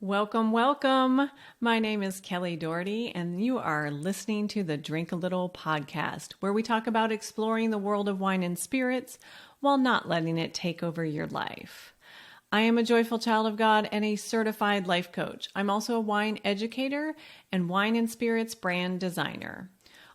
Welcome, welcome. My name is Kelly Doherty, and you are listening to the Drink a Little podcast, where we talk about exploring the world of wine and spirits while not letting it take over your life. I am a joyful child of God and a certified life coach. I'm also a wine educator and wine and spirits brand designer.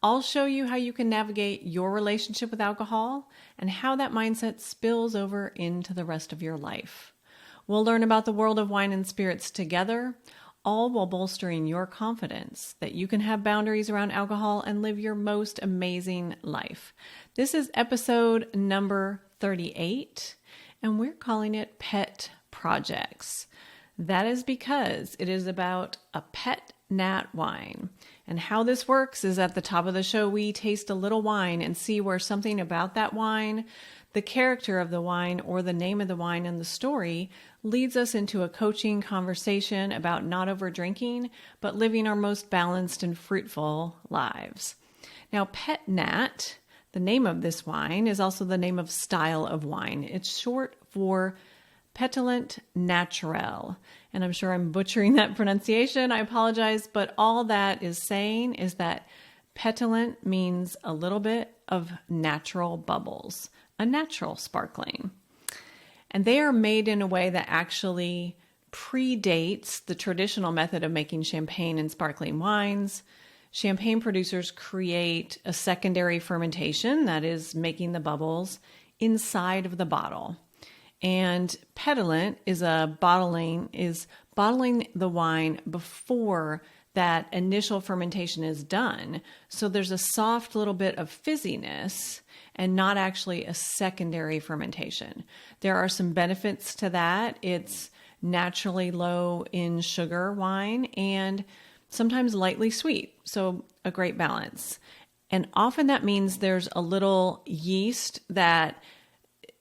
I'll show you how you can navigate your relationship with alcohol and how that mindset spills over into the rest of your life. We'll learn about the world of wine and spirits together, all while bolstering your confidence that you can have boundaries around alcohol and live your most amazing life. This is episode number 38, and we're calling it Pet Projects. That is because it is about a Pet Nat wine. And how this works is at the top of the show, we taste a little wine and see where something about that wine, the character of the wine, or the name of the wine and the story leads us into a coaching conversation about not over drinking, but living our most balanced and fruitful lives. Now, Pet Nat, the name of this wine, is also the name of style of wine. It's short for Pétillant Naturel. And I'm sure I'm butchering that pronunciation. I apologize. But all that is saying is that pétillant means a little bit of natural bubbles, a natural sparkling. And they are made in a way that actually predates the traditional method of making champagne and sparkling wines. Champagne producers create a secondary fermentation, that is making the bubbles, inside of the bottle. And pétillant is bottling the wine before that initial fermentation is done. So there's a soft little bit of fizziness and not actually a secondary fermentation. There are some benefits to that. It's naturally low in sugar wine and sometimes lightly sweet. So a great balance. And often that means there's a little yeast that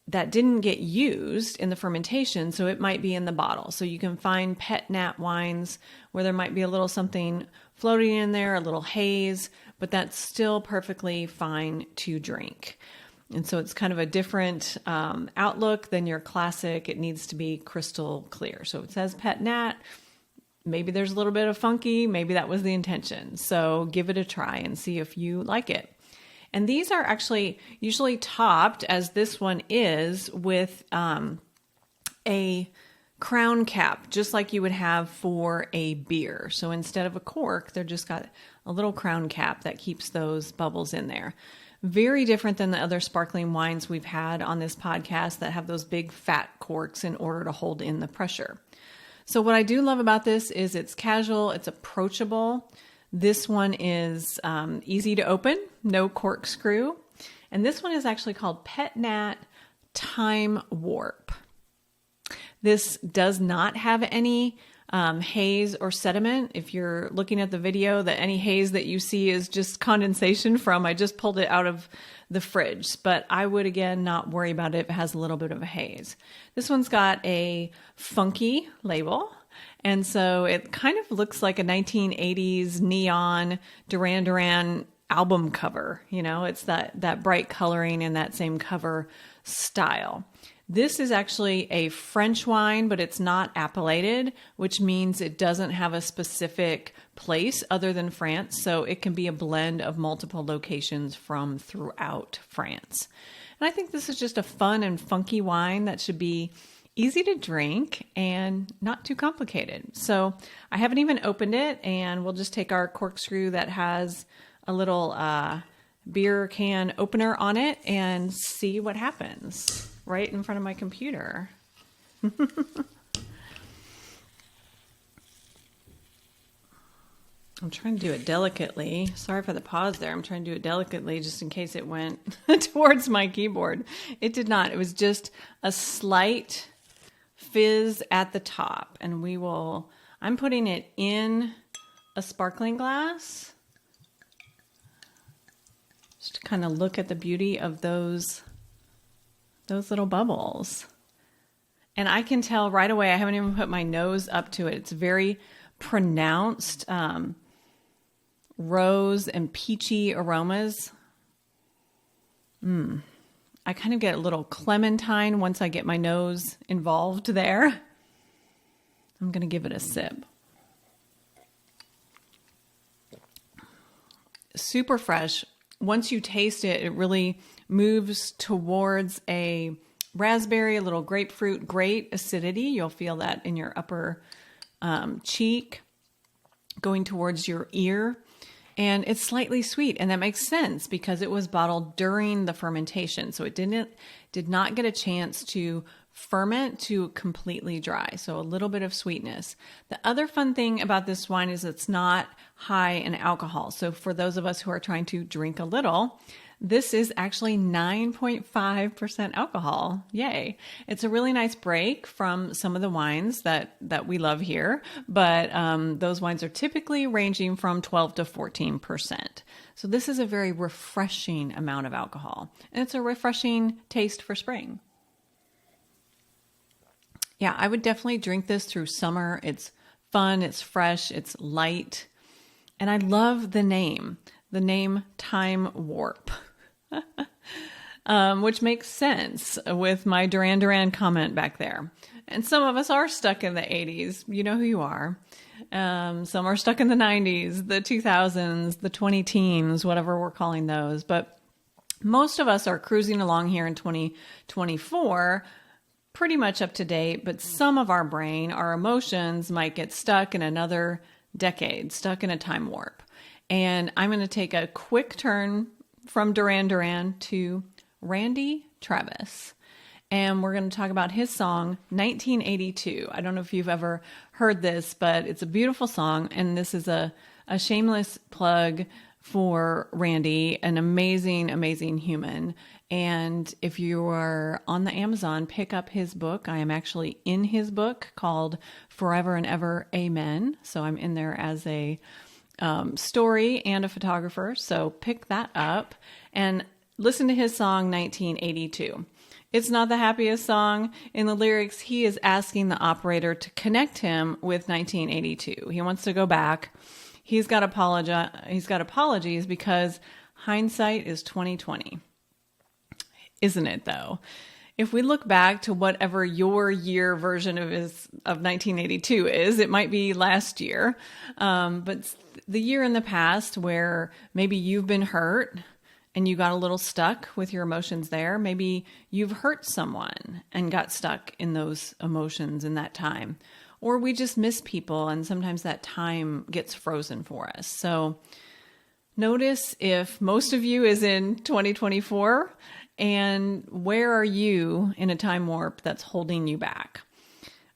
didn't get used in the fermentation, so it might be in the bottle. So you can find Pet Nat wines where there might be a little something floating in there, a little haze, but that's still perfectly fine to drink. And so it's kind of a different outlook than your classic. It needs to be crystal clear. So it says Pet Nat. Maybe there's a little bit of funky. Maybe that was the intention. So give it a try and see if you like it. And these are actually usually topped, as this one is, with a crown cap, just like you would have for a beer. So instead of a cork, they're just got a little crown cap that keeps those bubbles in there. Very different than the other sparkling wines we've had on this podcast that have those big fat corks in order to hold in the pressure. So what I do love about this is it's casual, it's approachable. This one is easy to open, no corkscrew. And this one is actually called Pet Nat Time Warp. This does not have any haze or sediment. If you're looking at the video, that any haze that you see is just condensation from, I just pulled it out of the fridge. But I would, again, not worry about it if it has a little bit of a haze. This one's got a funky label. And so it kind of looks like a 1980s neon Duran Duran album cover. You know, it's that bright coloring and that same cover style. This is actually a French wine, but it's not appellated, which means it doesn't have a specific place other than France. So it can be a blend of multiple locations from throughout France. And I think this is just a fun and funky wine that should be easy to drink and not too complicated. So I haven't even opened it, and we'll just take our corkscrew that has a little beer can opener on it and see what happens right in front of my computer. I'm trying to do it delicately. Sorry for the pause there. I'm trying to do it delicately just in case it went towards my keyboard. It did not. It was just a slight fizz at the top, and I'm putting it in a sparkling glass just to kind of look at the beauty of those little bubbles. And I can tell right away, I haven't even put my nose up to it. It's very pronounced rose and peachy aromas. I kind of get a little clementine once I get my nose involved there. I'm going to give it a sip. Super fresh. Once you taste it, it really moves towards a raspberry, a little grapefruit, great acidity. You'll feel that in your upper cheek, going towards your ear. And it's slightly sweet, and that makes sense because it was bottled during the fermentation. So it did not get a chance to ferment to completely dry. So a little bit of sweetness. The other fun thing about this wine is it's not high in alcohol. So for those of us who are trying to drink a little, this is actually 9.5% alcohol. Yay. It's a really nice break from some of the wines that we love here, but those wines are typically ranging from 12 to 14%. So this is a very refreshing amount of alcohol, and it's a refreshing taste for spring. Yeah, I would definitely drink this through summer. It's fun, it's fresh, it's light, and I love the name Time Warp. Which makes sense with my Duran Duran comment back there. And some of us are stuck in the 80s. You know who you are. Some are stuck in the 90s, the 2000s, the 20 teens, whatever we're calling those. But most of us are cruising along here in 2024, pretty much up to date. But some of our brain, our emotions might get stuck in another decade, stuck in a time warp. And I'm going to take a quick turn from Duran Duran to Randy Travis. And we're going to talk about his song, 1982. I don't know if you've ever heard this, but it's a beautiful song. And this is a shameless plug for Randy, an amazing, amazing human. And if you are on the Amazon, pick up his book. I am actually in his book called Forever and Ever Amen. So I'm in there as a story and a photographer. So pick that up and listen to his song 1982. It's not the happiest song. In the lyrics, he is asking the operator to connect him with 1982. He wants to go back. He's got apologies because hindsight is 2020. Isn't it though? If we look back to whatever your year version of 1982 is, it might be last year, but the year in the past where maybe you've been hurt and you got a little stuck with your emotions there. Maybe you've hurt someone and got stuck in those emotions in that time. Or we just miss people and sometimes that time gets frozen for us. So notice if most of you is in 2024 and where are you in a time warp that's holding you back?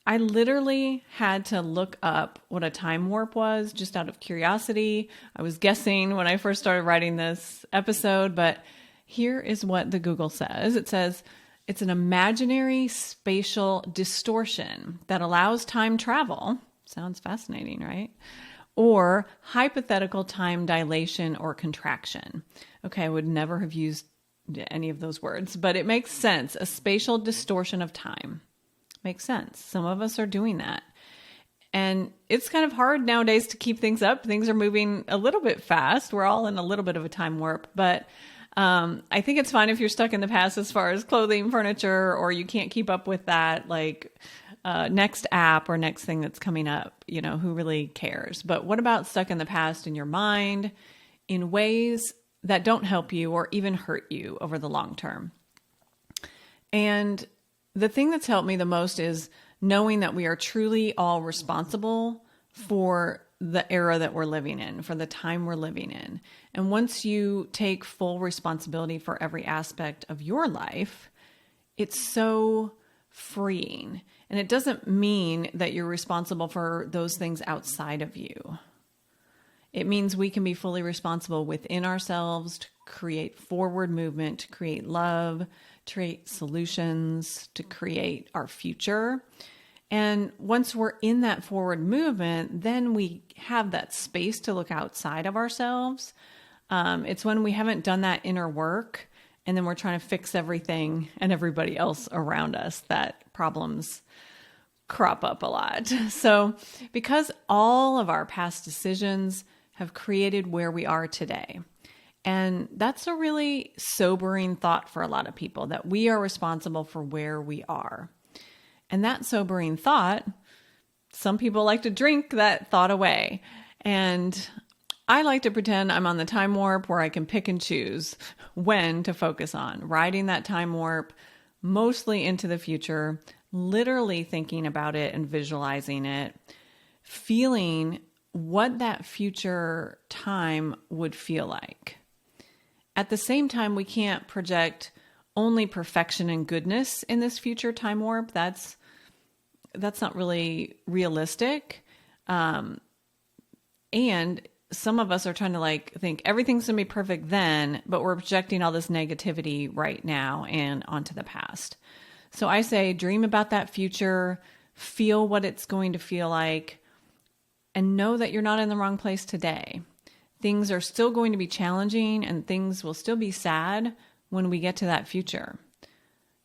I literally had to look up what a time warp was just out of curiosity. I was guessing when I first started writing this episode, but here is what the Google says. It says it's an imaginary spatial distortion that allows time travel. Sounds fascinating, right? Or hypothetical time dilation or contraction. Okay, I would never have used any of those words, but it makes sense. A spatial distortion of time. Makes sense. Some of us are doing that. And it's kind of hard nowadays to keep things up. Things are moving a little bit fast. We're all in a little bit of a time warp, but I think it's fine if you're stuck in the past as far as clothing, furniture, or you can't keep up with that, like next app or next thing that's coming up, you know, who really cares? But what about stuck in the past in your mind in ways that don't help you or even hurt you over the long term? And the thing that's helped me the most is knowing that we are truly all responsible for the era that we're living in, for the time we're living in. And once you take full responsibility for every aspect of your life, it's so freeing. And it doesn't mean that you're responsible for those things outside of you. It means we can be fully responsible within ourselves to create forward movement, to create love, to create solutions, to create our future. And once we're in that forward movement, then we have that space to look outside of ourselves. It's when we haven't done that inner work and then we're trying to fix everything and everybody else around us that problems crop up a lot. So because all of our past decisions have created where we are today. And that's a really sobering thought for a lot of people, that we are responsible for where we are. And that sobering thought Some people like to drink that thought away. And I like to pretend I'm on the time warp where I can pick and choose when to focus on. Riding that time warp mostly into the future, literally thinking about it and visualizing it, feeling what that future time would feel like. At the same time, we can't project only perfection and goodness in this future time warp. That's not really realistic. And some of us are trying to think everything's going to be perfect then, but we're projecting all this negativity right now and onto the past. So I say, dream about that future, feel what it's going to feel like, and know that you're not in the wrong place today. Things are still going to be challenging and things will still be sad when we get to that future.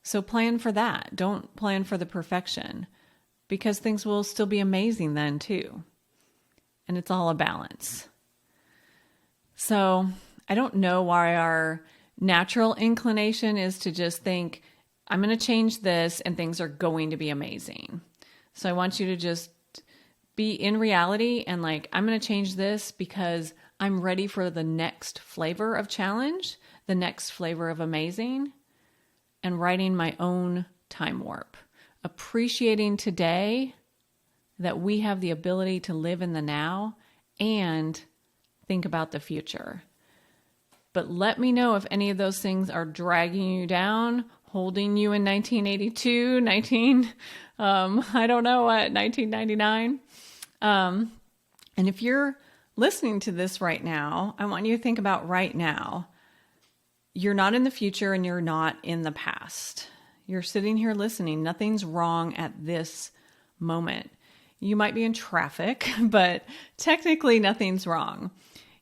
So plan for that. Don't plan for the perfection, because things will still be amazing then too. And it's all a balance. So I don't know why our natural inclination is to just think, I'm going to change this and things are going to be amazing. So I want you to just be in reality and I'm going to change this because I'm ready for the next flavor of challenge, the next flavor of amazing, and riding my own time warp. Appreciating today that we have the ability to live in the now and think about the future. But let me know if any of those things are dragging you down, holding you in 1982, 1999. And if you're listening to this right now, I want you to think about right now. You're not in the future and you're not in the past. You're sitting here listening. Nothing's wrong at this moment. You might be in traffic, but technically nothing's wrong.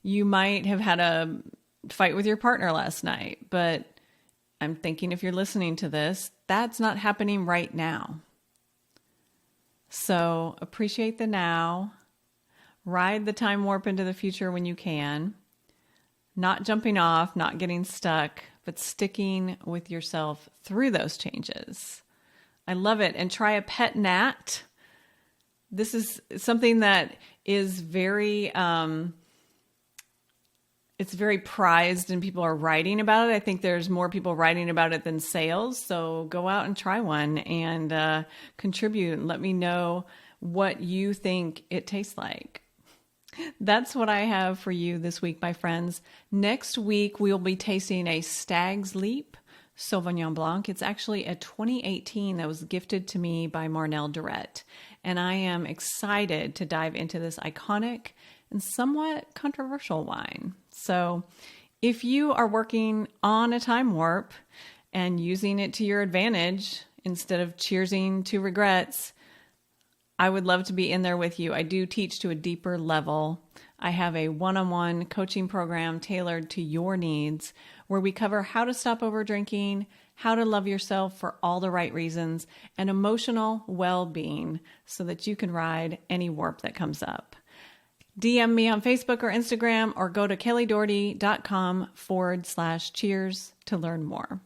You might have had a fight with your partner last night, but I'm thinking if you're listening to this, that's not happening right now. So appreciate the now. Ride the time warp into the future when you can. Not jumping off, not getting stuck, but sticking with yourself through those changes. I love it. And try a Pet Nat. This is something that is very, it's very prized and people are writing about it. I think there's more people writing about it than sales. So go out and try one and contribute and let me know what you think it tastes like. That's what I have for you this week, my friends. Next week, we'll be tasting a Stag's Leap Sauvignon Blanc. It's actually a 2018 that was gifted to me by Marnell Durrett. And I am excited to dive into this iconic and somewhat controversial wine. So if you are working on a time warp and using it to your advantage instead of cheersing to regrets, I would love to be in there with you. I do teach to a deeper level. I have a one-on-one coaching program tailored to your needs where we cover how to stop over drinking, how to love yourself for all the right reasons, and emotional well-being so that you can ride any warp that comes up. DM me on Facebook or Instagram or go to kellydoherty.com/cheers to learn more.